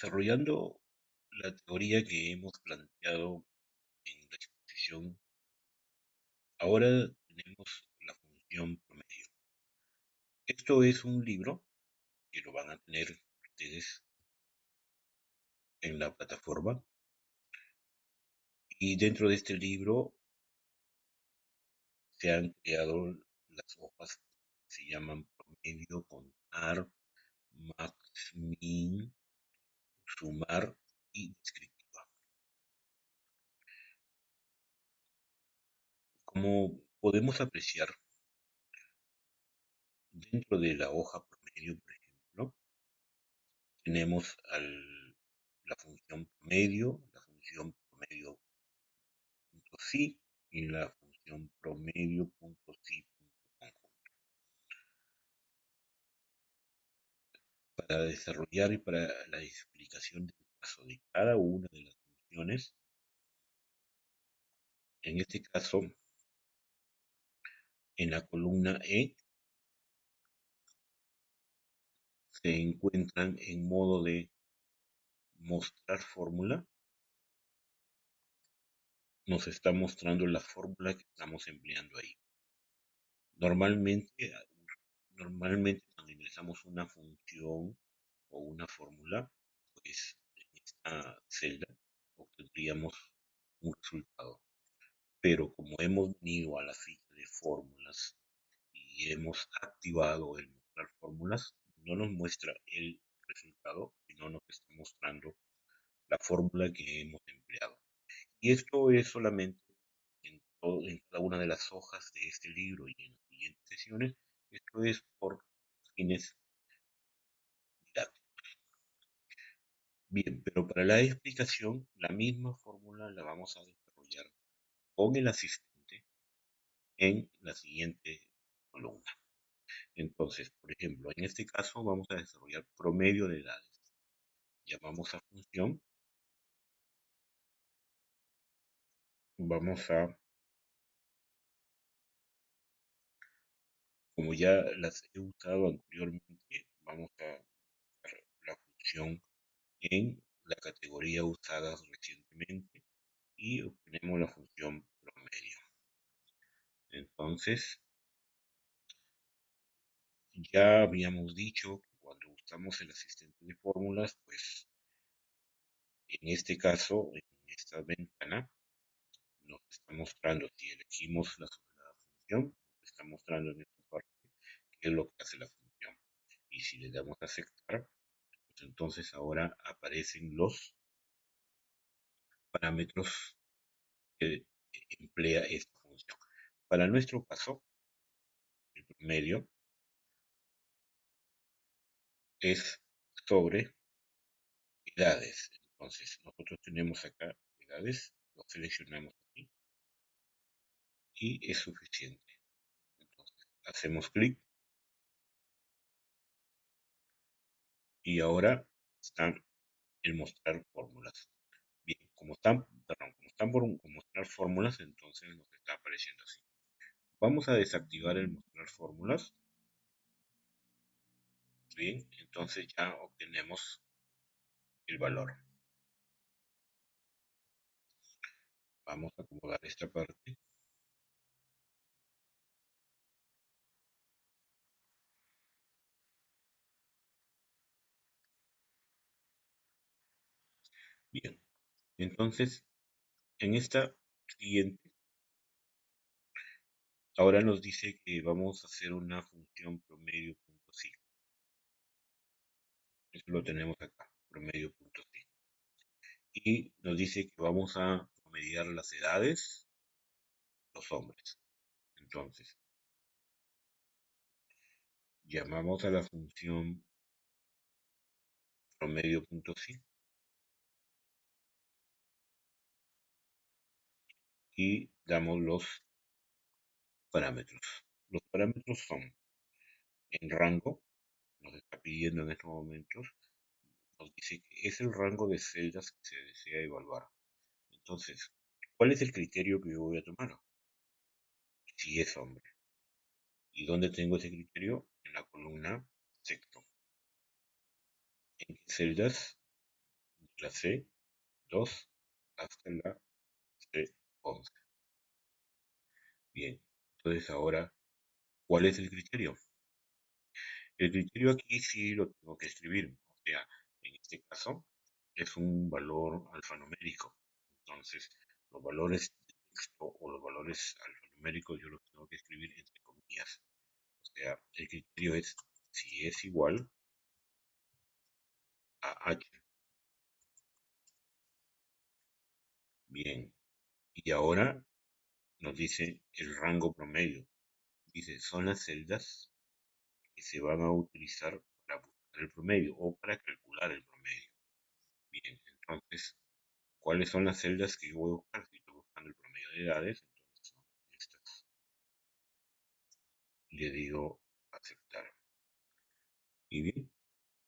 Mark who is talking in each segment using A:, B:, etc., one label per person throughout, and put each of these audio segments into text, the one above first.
A: Desarrollando la teoría que hemos planteado en la exposición, ahora tenemos la función promedio. Esto es un libro que lo van a tener ustedes en la plataforma y dentro de este libro se han creado las hojas que se llaman promedio, contar, max, min, sumar y descriptiva. Como podemos apreciar, dentro de la hoja promedio, por ejemplo, tenemos la función promedio, la función promedio punto sí y la función promedio punto sí punto conjunto. Para desarrollar y para la explicación del caso de cada una de las funciones, en este caso, en la columna E se encuentran en modo de mostrar fórmula, nos está mostrando la fórmula que estamos empleando ahí. Normalmente, normalmente cuando ingresamos una función o una fórmula, pues en esta celda obtendríamos un resultado. Pero como hemos venido a la ficha de fórmulas y hemos activado el mostrar fórmulas, no nos muestra el resultado, sino nos está mostrando la fórmula que hemos empleado. Y esto es solamente en cada una de las hojas de este libro y en las siguientes sesiones. Esto es por fines didácticos. Bien, pero para la explicación, la misma fórmula la vamos a desarrollar con el asistente en la siguiente columna. Entonces, por ejemplo, en este caso vamos a desarrollar promedio de edades. Llamamos a función, vamos a, como ya las he usado anteriormente, vamos a usar la función en la categoría usadas recientemente y obtenemos la función promedio. Entonces, ya habíamos dicho que cuando usamos el asistente de fórmulas, pues en este caso, en esta ventana, nos está mostrando, si elegimos la función, nos está mostrando en esta parte qué es lo que hace la función. Y si le damos a aceptar, pues entonces ahora aparecen los parámetros que emplea esta función. Para nuestro caso, el promedio es sobre edades. Entonces, nosotros tenemos acá edades, lo seleccionamos aquí y es suficiente. Entonces, hacemos clic y ahora está el mostrar fórmulas. Bien, como están por mostrar fórmulas, entonces nos está apareciendo así. Vamos a desactivar el mostrar fórmulas. Bien, entonces ya obtenemos el valor. Vamos a acomodar esta parte. Bien, entonces en esta siguiente, ahora nos dice que vamos a hacer una función promedio.sí. Eso lo tenemos acá, promedio.sí. Y nos dice que vamos a promediar las edades, los hombres. Entonces, llamamos a la función promedio.sí y damos los parámetros. Los parámetros son en rango, nos está pidiendo en estos momentos, nos dice que es el rango de celdas que se desea evaluar. Entonces, ¿cuál es el criterio que yo voy a tomar? Si es hombre. ¿Y dónde tengo ese criterio? En la columna sexto. ¿En qué celdas? la C2 hasta la C11. Bien, entonces ahora, ¿cuál es el criterio? El criterio aquí sí lo tengo que escribir, o sea, en este caso es un valor alfanumérico. Entonces, los valores de texto o los valores alfanuméricos yo los tengo que escribir entre comillas. O sea, el criterio es si es igual a H. Bien, y ahora nos dice el rango promedio. Dice, son las celdas que se van a utilizar para buscar el promedio o para calcular el promedio. Bien, entonces, ¿cuáles son las celdas que yo voy a buscar? Si estoy buscando el promedio de edades, entonces son estas. Le digo aceptar. Y bien,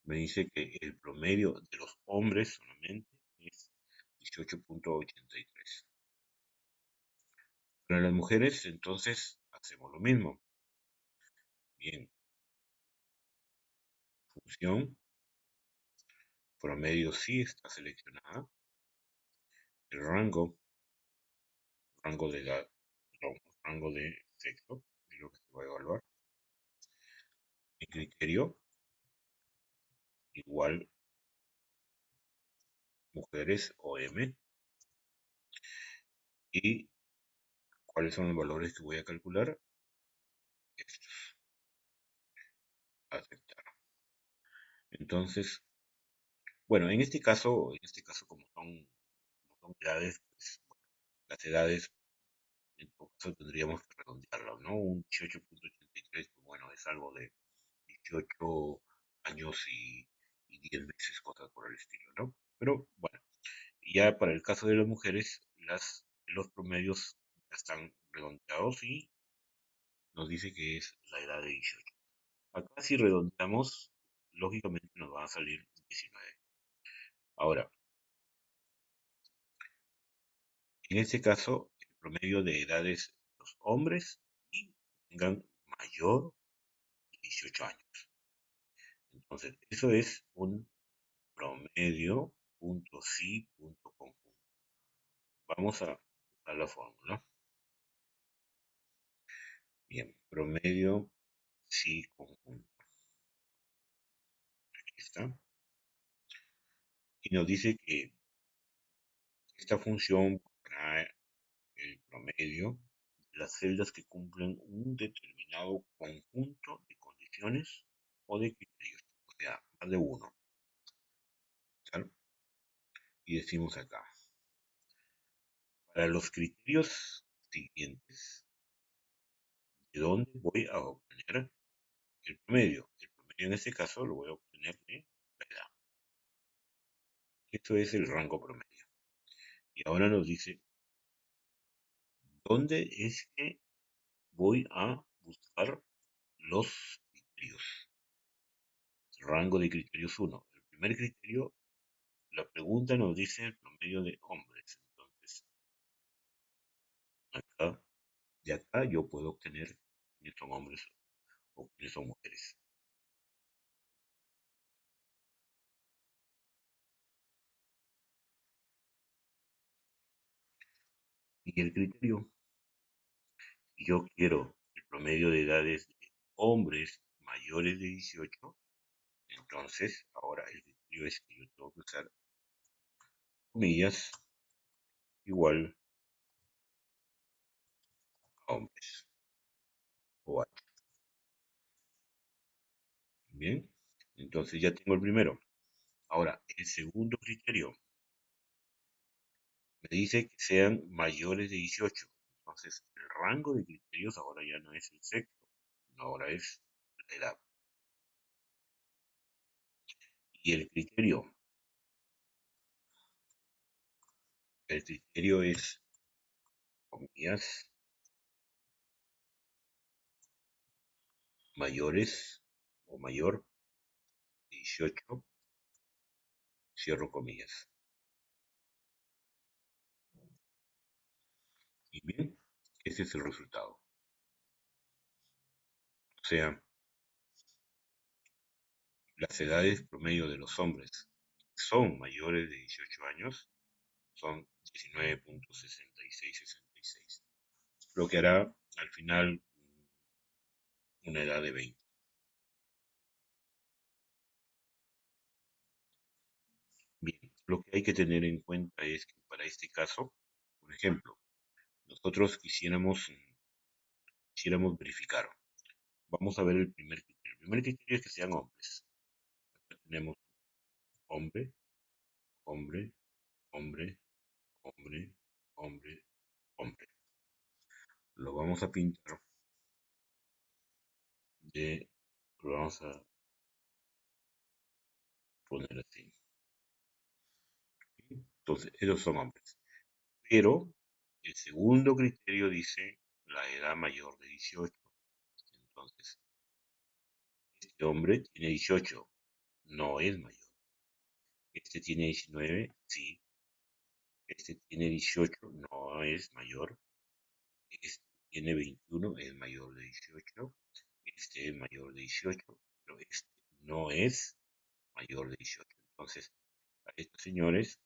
A: me dice que el promedio de los hombres solamente es 18,83. Para las mujeres, entonces, hacemos lo mismo. Bien, función, promedio sí está seleccionada. El rango de edad, no, rango de sexo, es lo que se va a evaluar. El criterio, igual mujeres o M. Y cuáles son los valores que voy a calcular. Estos, aceptar. Entonces, bueno, en este caso como son edades, pues, bueno, las edades en todo caso tendríamos que redondearlo, ¿no? Un 18,83, pues bueno, es algo de 18 años y 10 meses, cosas por el estilo, ¿no? Pero bueno, ya para el caso de las mujeres, los promedios ya están redondeados y nos dice que es la edad de 18. Acá si redondeamos, lógicamente nos va a salir 19. Ahora, en este caso, el promedio de edades de los hombres y tengan mayor de 18 años. Entonces, eso es un promedio punto sí punto conjunto. Vamos a usar la fórmula. Bien, promedio sí conjunto. Aquí está. Y nos dice que esta función para el promedio de las celdas que cumplen un determinado conjunto de condiciones o de criterios, o sea, más de uno. ¿Tal? Y decimos acá, para los criterios siguientes, ¿de dónde voy a obtener el promedio? El promedio en este caso lo voy a obtener de la edad. Esto es el rango promedio. Y ahora nos dice, ¿dónde es que voy a buscar los criterios? Rango de criterios uno. El primer criterio, la pregunta nos dice el promedio de hombres. Entonces, acá, de acá yo puedo obtener quiénes son hombres o quiénes son mujeres. Y el criterio, si yo quiero el promedio de edades de hombres mayores de 18, entonces ahora el criterio es que yo tengo que usar comillas igual a hombres o H. Bien, entonces ya tengo el primero. Ahora, el segundo criterio me dice que sean mayores de 18. Entonces, el rango de criterios ahora ya no es el sexo, ahora es la edad. Y el criterio es, comillas, mayores o mayor de 18, cierro comillas. Y bien, ese es el resultado. O sea, las edades promedio de los hombres son mayores de 18 años son 19,6666, lo que hará al final una edad de 20. Bien, lo que hay que tener en cuenta es que para este caso, por ejemplo, nosotros quisiéramos verificar. Vamos a ver el primer criterio. El primer criterio es que sean hombres. Acá tenemos hombre, hombre, hombre, hombre, hombre, hombre. Lo vamos a pintar de, lo vamos a poner así. Entonces, esos son hombres. Pero el segundo criterio dice la edad mayor de 18. Entonces, este hombre tiene 18, no es mayor. Este tiene 19, sí. Este tiene 18, no es mayor. Este tiene 21, es mayor de 18. Este es mayor de 18, pero este no es mayor de 18. Entonces, a estos señores,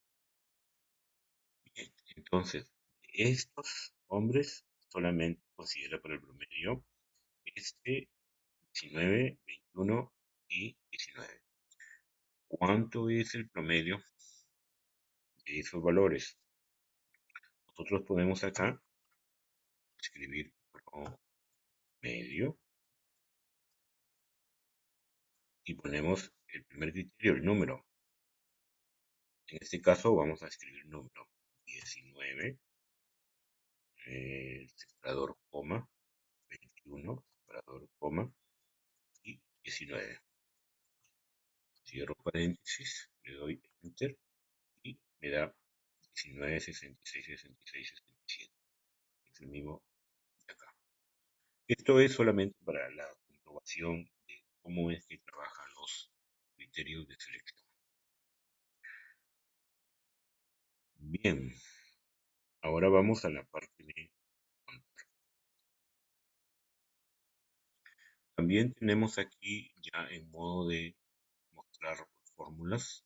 A: bien, entonces, estos hombres solamente considera por el promedio este 19, 21 y 19. ¿Cuánto es el promedio de esos valores? Nosotros podemos acá escribir promedio y ponemos el primer criterio, el número. En este caso vamos a escribir número 19, separador, coma, 21, separador, coma, y 19. Cierro paréntesis, le doy enter y me da 19, 66, 66, 67. Es el mismo de acá. Esto es solamente para la comprobación de cómo es que trabajan los criterios de selección. Bien, ahora vamos a la parte de contar. También tenemos aquí ya en modo de mostrar fórmulas,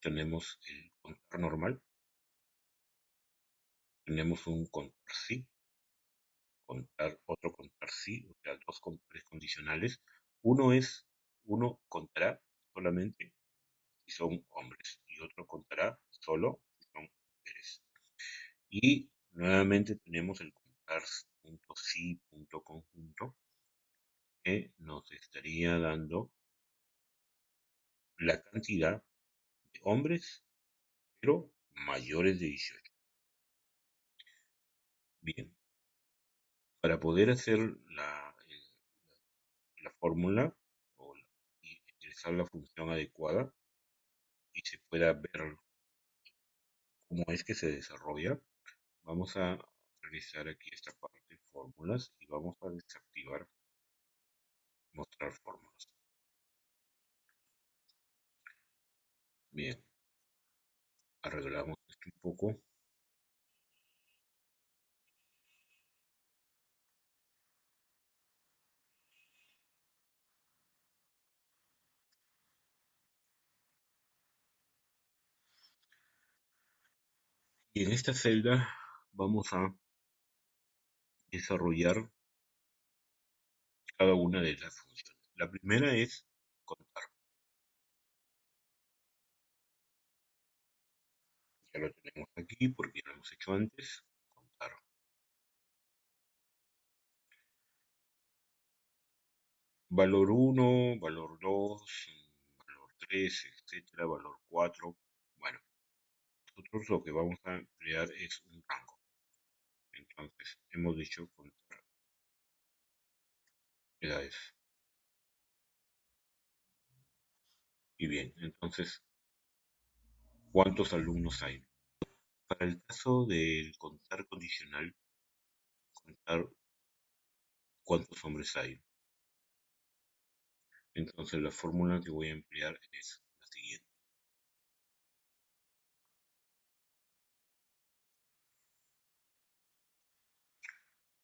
A: tenemos el contar normal, tenemos un contar sí, contar otro contar sí, o sea, dos contares condicionales. Uno contará solamente si son hombres y otro contará solo si son mujeres. Y nuevamente tenemos el contar punto sí punto conjunto que nos estaría dando la cantidad de hombres, pero mayores de 18. Bien, para poder hacer la fórmula y utilizar la función adecuada y se pueda ver cómo es que se desarrolla, vamos a realizar aquí esta parte de fórmulas y vamos a desactivar mostrar fórmulas. Bien, arreglamos esto un poco. Y en esta celda vamos a desarrollar cada una de las funciones. La primera es contar. Ya lo tenemos aquí porque ya lo hemos hecho antes. Contar. Valor 1, valor 2, valor 3, etcétera, valor 4. Bueno, nosotros lo que vamos a crear es un rango. Entonces, hemos dicho contar edades. Y bien, entonces, ¿cuántos alumnos hay? Para el caso del contar condicional, contar cuántos hombres hay. Entonces, la fórmula que voy a emplear es la siguiente.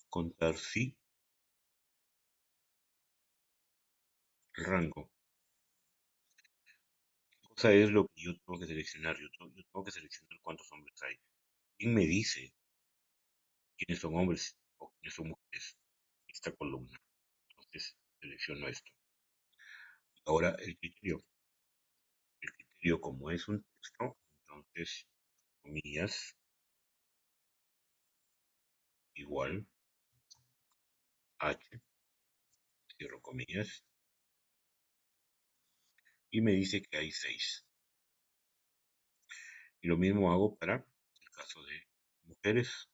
A: Contar sí, el rango. cosa es lo que yo tengo que seleccionar. Yo tengo que seleccionar cuántos hombres hay. ¿Quién me dice quiénes son hombres o quiénes son mujeres? Esta columna. Entonces, selecciono esto. Ahora el criterio como es un texto, entonces, comillas, igual, H, cierro comillas, y me dice que hay 6. Y lo mismo hago para el caso de mujeres,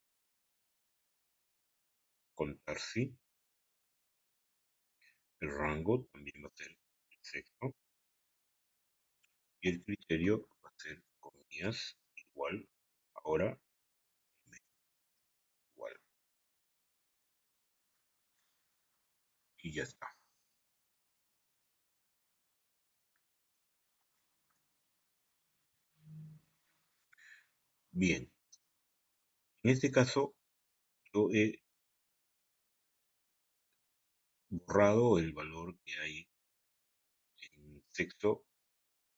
A: contar sí, el rango también va a ser el sexo, y el criterio va a ser comillas, igual, ahora, M, igual, y ya está. Bien, en este caso yo he borrado el valor que hay en sexo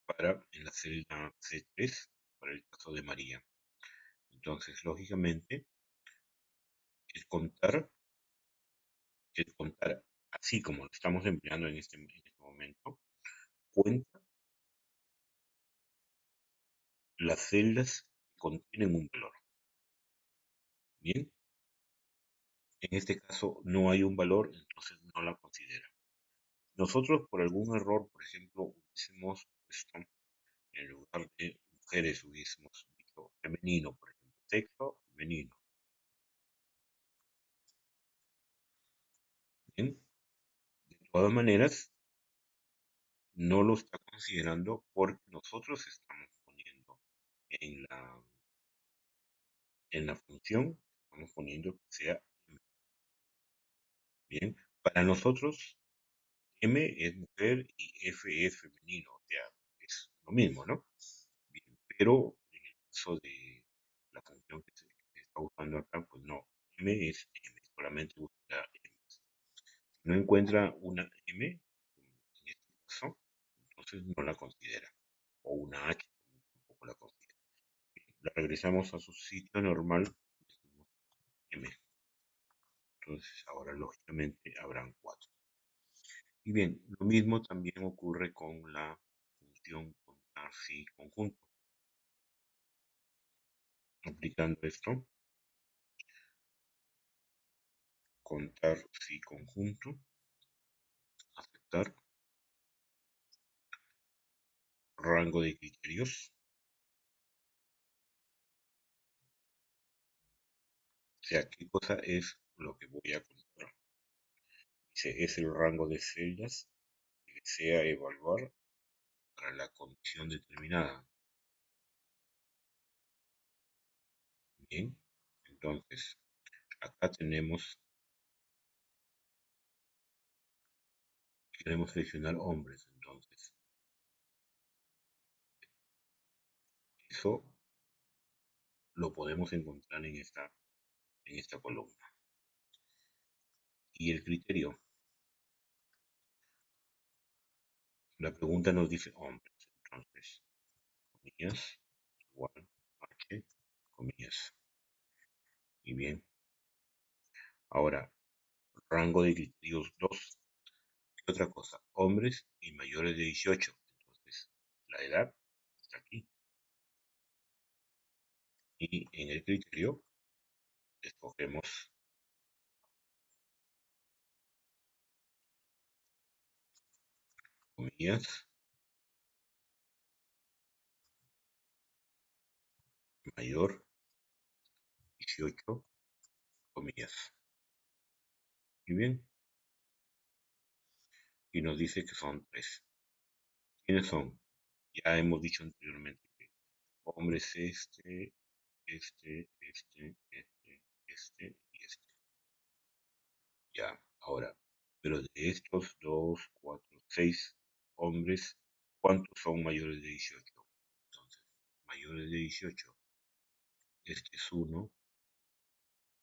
A: para en la celda C3 para el caso de María. Entonces, lógicamente, el contar, el contar así como lo estamos empleando en este momento, cuenta las celdas que contienen un valor. Bien, en este caso no hay un valor, entonces no la considera. Nosotros por algún error, por ejemplo, hubiésemos puesto en lugar de mujeres, hubiésemos dicho femenino, por ejemplo, sexo femenino. Bien, de todas maneras, no lo está considerando porque nosotros estamos poniendo en la función, estamos poniendo que sea M. Bien, para nosotros M es mujer y F es femenino, o sea, es lo mismo, ¿no? Bien, pero en el caso de la función que se está usando acá, pues no, M es M, solamente buscará M. Si no encuentra una M, en este caso, entonces no la considera, o una H, tampoco la considera. La regresamos a su sitio normal, decimos M. Entonces ahora lógicamente habrán 4. Y bien, lo mismo también ocurre con la función contar si conjunto. Aplicando esto, contar si conjunto, aceptar, rango de criterios, o sea, qué cosa es lo que voy a contar. Dice, es el rango de celdas que desea evaluar para la condición determinada. Bien, entonces acá queremos seleccionar hombres, entonces eso lo podemos encontrar en esta columna. Y el criterio, la pregunta nos dice hombres, entonces, comillas, igual, H, comillas. Y bien, ahora, rango de criterios 2. ¿Qué otra cosa? Hombres y mayores de 18. Entonces, la edad está aquí. Y en el criterio escogemos comillas, mayor, 18, comillas. Y bien, y nos dice que son 3. ¿Quiénes son? Ya hemos dicho anteriormente que hombres este y este. Ya, ahora, pero de estos 2, 4, 6 hombres, ¿cuántos son mayores de 18? Entonces, mayores de 18, este es 1,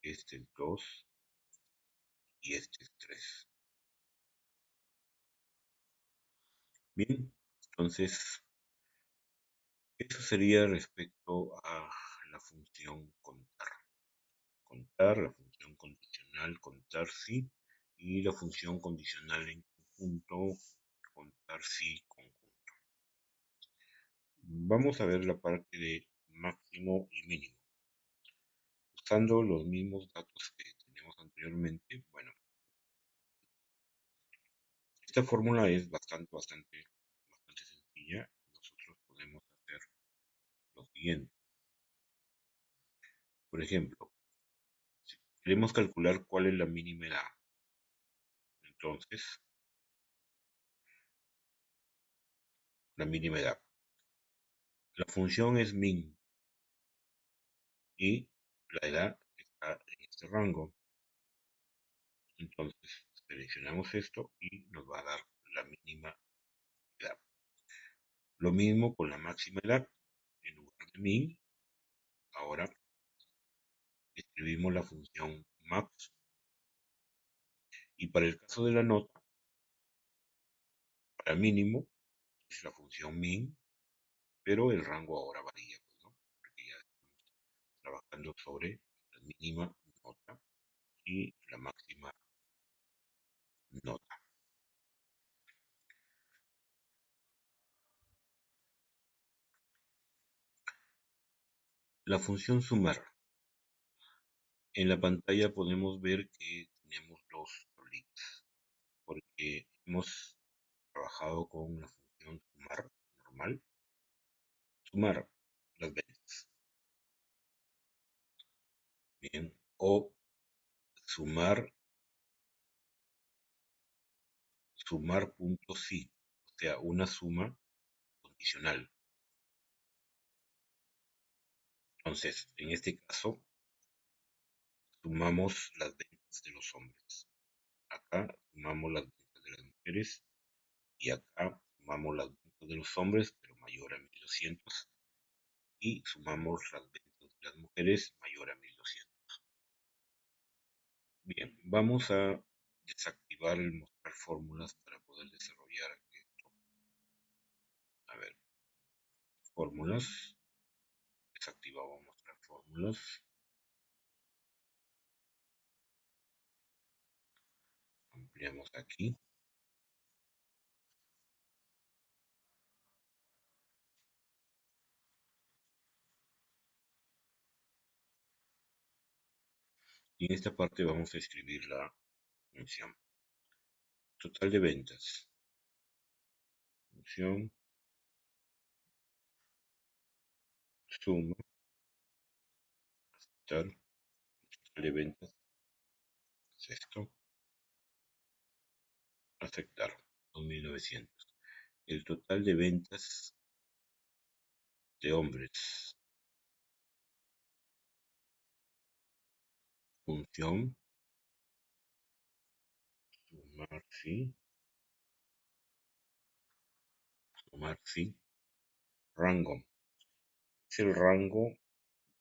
A: este es 2 y este es 3. Bien, entonces Eso sería respecto a la función contar. Contar, la función condicional, contar sí, y la función condicional en conjunto, contar sí, conjunto. Vamos a ver la parte de máximo y mínimo. Usando los mismos datos que tenemos anteriormente, bueno, esta fórmula es bastante sencilla. Nosotros podemos hacer lo siguiente. Por ejemplo, si queremos calcular cuál es la mínima edad, entonces, la mínima edad. La función es min y la edad está en este rango. Entonces, seleccionamos esto y nos va a dar la mínima edad. Lo mismo con la máxima edad. En lugar de min, ahora escribimos la función max. Y para el caso de la nota, para mínimo, es la función min, pero el rango ahora varía, pues, ¿no? Porque ya estamos trabajando sobre la mínima nota y la máxima nota. La función sumar. En la pantalla podemos ver que tenemos dos tablitas, porque hemos trabajado con la función sumar normal, sumar las ventas, bien, o sumar, sumar punto sí, o sea, una suma condicional. Entonces, en este caso, sumamos las ventas de los hombres. Acá sumamos las ventas de las mujeres y acá sumamos las ventas de los hombres, pero mayor a 1200 y sumamos las ventas de las mujeres mayor a 1200. Bien, vamos a desactivar el mostrar fórmulas para poder desarrollar esto. A ver, fórmulas, desactivamos mostrar fórmulas, ampliamos aquí y en esta parte vamos a escribir la función. Total de ventas, función, suma, total de ventas, es esto, aceptar, 2900. El total de ventas de hombres, función, sumar sí, sumar sí, rango. Es el rango de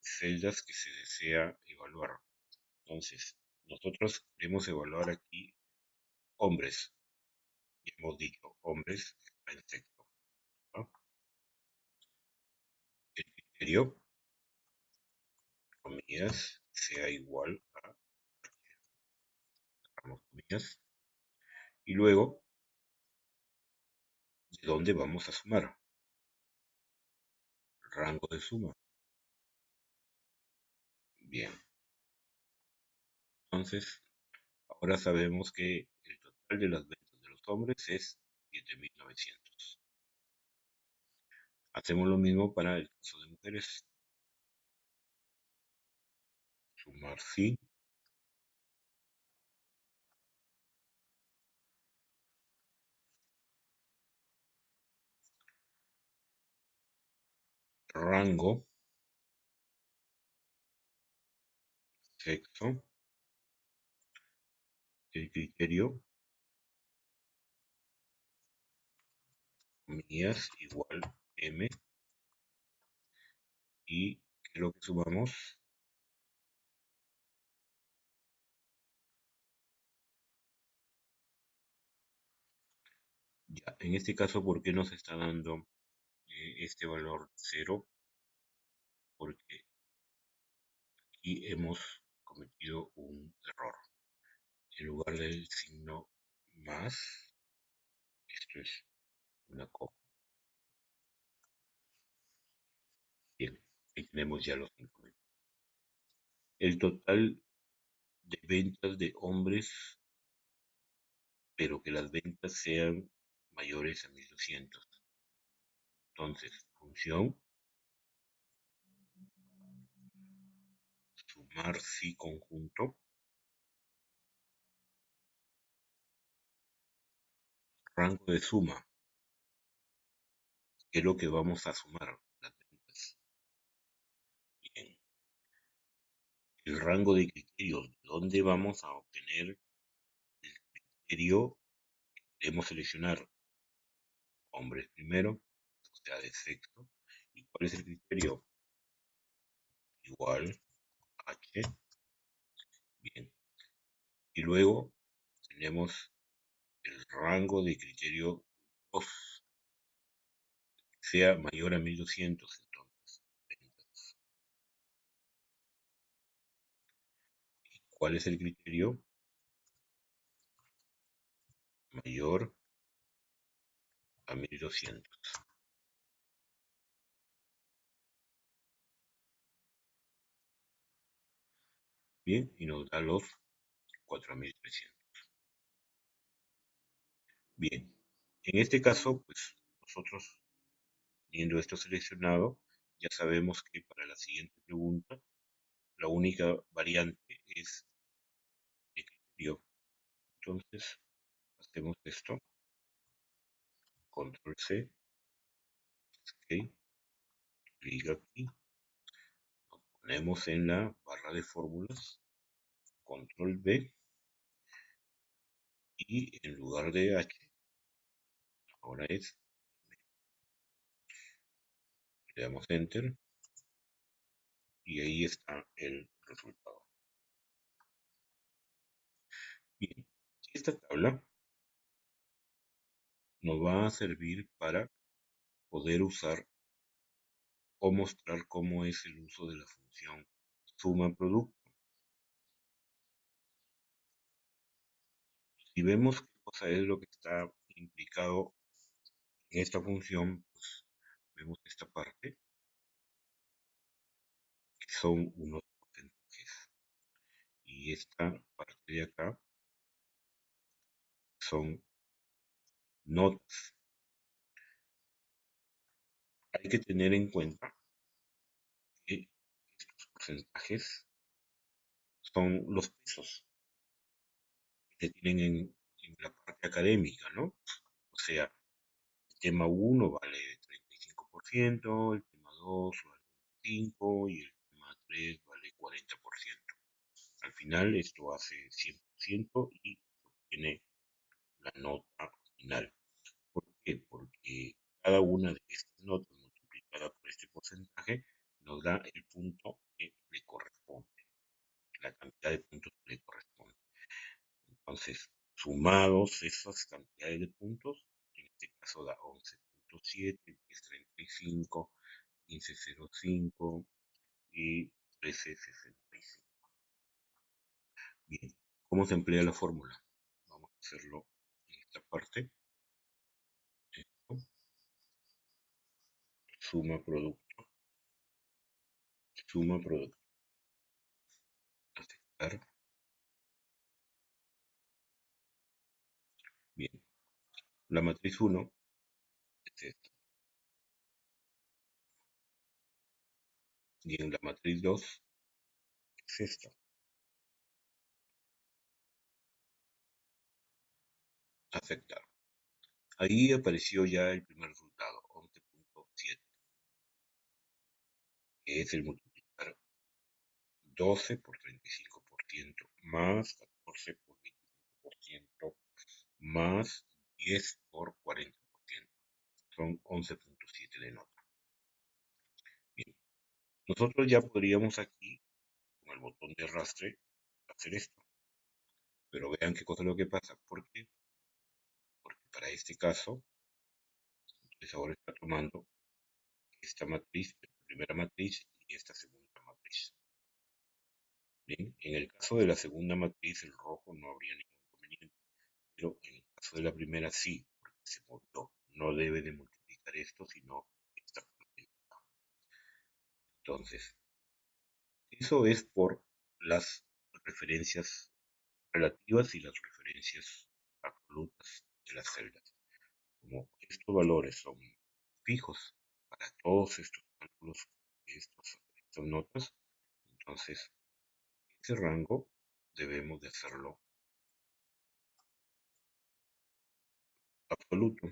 A: celdas que se desea evaluar. Entonces, nosotros queremos evaluar aquí hombres. Y hemos dicho hombres está en sexto, ¿no? El criterio, comillas, sea igual a, cerramos comillas, y luego, ¿de dónde vamos a sumar? Rango de suma. Bien, entonces, ahora sabemos que el total de las ventas de los hombres es 7900. Hacemos lo mismo para el caso de mujeres. Sumar sí, rango, sexo, el criterio, comillas, igual M, y ¿qué es lo que sumamos? Ya, en este caso, ¿por qué nos está dando este valor 0 porque aquí hemos cometido un error. En lugar del signo más, esto es una coma. Bien, ahí tenemos ya los inconvenientes. El total de ventas de hombres, pero que las ventas sean mayores a 1200. Entonces, función, sumar si conjunto, rango de suma, que es lo que vamos a sumar, las ventas. Bien, el rango de criterios, de dónde vamos a obtener el criterio que queremos seleccionar, hombres primero, o sea, de sexo. ¿Y cuál es el criterio? Igual H, bien. Y luego tenemos el rango de criterio 2, sea mayor a 1200, entonces, ventas. ¿Cuál es el criterio? Mayor a 1200. Bien, y nos da los 4300. Bien, en este caso, pues nosotros, teniendo esto seleccionado, ya sabemos que para la siguiente pregunta, la única variante es de criterio. Entonces, hacemos esto, control C, ok, clic aquí, nos ponemos en la barra de fórmulas, control V, y en lugar de H, ahora es, le damos enter, y ahí está el resultado. Bien, esta tabla nos va a servir para poder usar o mostrar cómo es el uso de la función suma producto. Si vemos qué cosa es lo que está implicado en esta función, pues vemos esta parte, que son unos porcentajes. Y esta parte de acá son notas. Hay que tener en cuenta que estos porcentajes son los pesos que se tienen en la parte académica, ¿no? O sea, el tema uno vale 35%, el tema 2 vale 25% y el tema 3 vale 40%. Al final esto hace 100% y obtiene la nota final. ¿Por qué? Porque cada una de estas notas multiplicada por este porcentaje nos da el punto que le corresponde, la cantidad de puntos que le corresponde. Entonces, sumados esas cantidades de puntos, en este caso da 11.7, 10.35, 15.05 y 13.65. Bien, ¿cómo se emplea la fórmula? Vamos a hacerlo en esta parte. Esto, suma producto, suma producto, aceptar. Bien, la matriz 1 es esta. Y en la matriz 2 es esta. Aceptar. Ahí apareció ya el primer resultado, 11.7, que es el multiplicar 12 por 35% más 14 por 25% más 10 por 40%. Son 11.7 de nota. Bien, nosotros ya podríamos aquí, con el botón de arrastre, hacer esto. Pero vean qué cosa es lo que pasa. ¿Por qué? Porque para este caso, entonces ahora está tomando esta matriz, esta primera matriz y esta segunda matriz. Bien, en el caso de la segunda matriz, el rojo no habría ningún inconveniente, pero en el caso de la primera sí, porque se movió. No debe de multiplicar esto, sino esta parte. Entonces, eso es por las referencias relativas y las referencias absolutas de las celdas. Como estos valores son fijos para todos estos cálculos, estas notas, entonces ese rango debemos de hacerlo absoluto.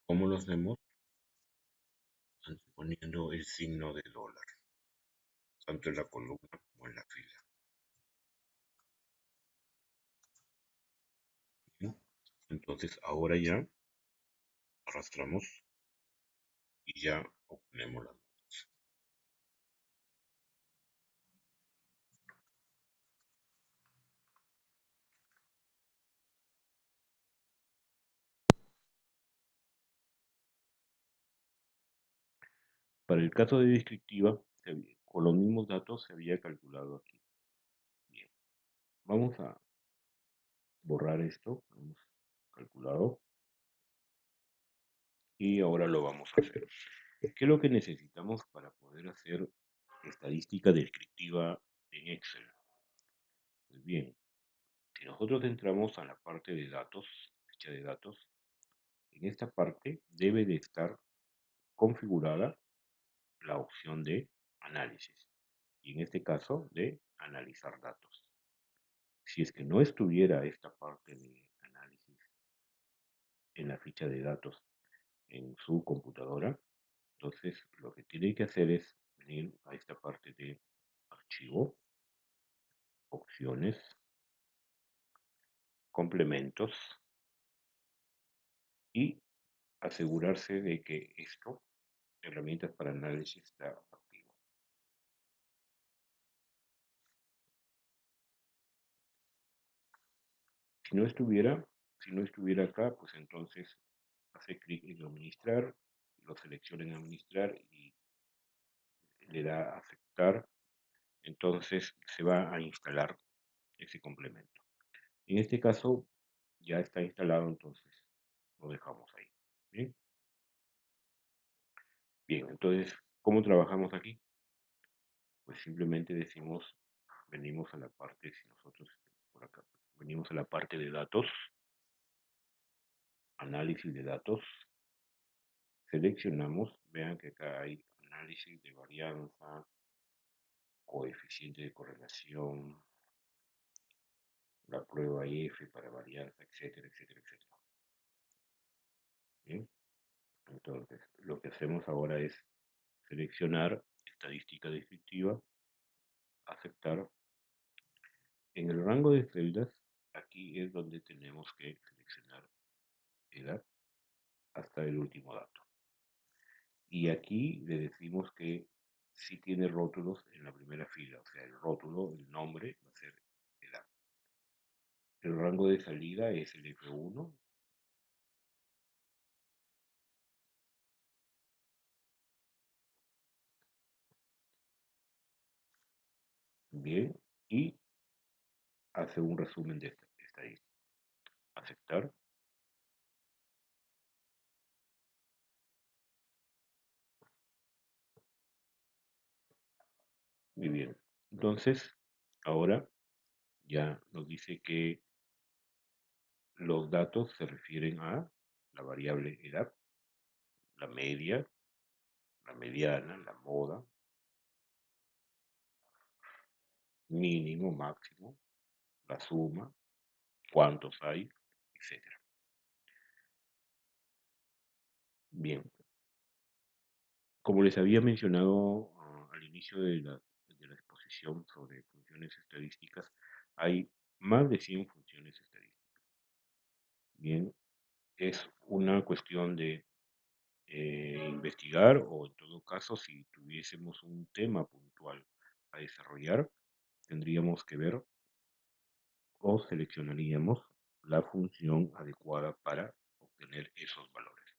A: ¿Cómo lo hacemos? Anteponiendo el signo de dólar, tanto en la columna como en la fila. ¿Bien? Entonces ahora ya arrastramos y ya obtenemos las notas. Para el caso de descriptiva, con los mismos datos se había calculado aquí. Bien, vamos a borrar esto, hemos calculado, y ahora lo vamos a hacer. ¿Qué es lo que necesitamos para poder hacer estadística descriptiva en Excel? Pues bien, si nosotros entramos a la parte de datos, ficha de datos, en esta parte debe de estar configurada la opción de análisis, y en este caso de analizar datos. Si es que no estuviera esta parte de análisis en la ficha de datos en su computadora, entonces lo que tiene que hacer es venir a esta parte de archivo, opciones, complementos y asegurarse de que esto, herramientas para análisis, está activo. Si no estuviera, si no estuviera acá, pues entonces hace clic en administrar, lo selecciona en administrar y le da a aceptar, entonces se va a instalar ese complemento. En este caso ya está instalado, entonces lo dejamos ahí. Bien, bien, entonces, ¿cómo trabajamos aquí? Pues simplemente decimos, venimos a la parte, si nosotros por acá, venimos a la parte de datos, análisis de datos, seleccionamos, vean que acá hay análisis de varianza, coeficiente de correlación, la prueba F para varianza, etcétera, etcétera, etcétera. Bien, entonces lo que hacemos ahora es seleccionar estadística descriptiva, aceptar. En el rango de celdas, aquí es donde tenemos que seleccionar edad hasta el último dato. Y aquí le decimos que si tiene rótulos en la primera fila, o sea, el rótulo, el nombre va a ser edad. El rango de salida es el F1. Bien, y hace un resumen de esta estadística. Aceptar. Muy bien. Entonces, ahora ya nos dice que los datos se refieren a la variable edad, la media, la mediana, la moda, mínimo, máximo, la suma, cuántos hay, etcétera. Bien, como les había mencionado al inicio de la exposición sobre funciones estadísticas, hay más de 100 funciones estadísticas. Bien, es una cuestión de investigar o en todo caso, si tuviésemos un tema puntual a desarrollar, tendríamos que ver o seleccionaríamos la función adecuada para obtener esos valores.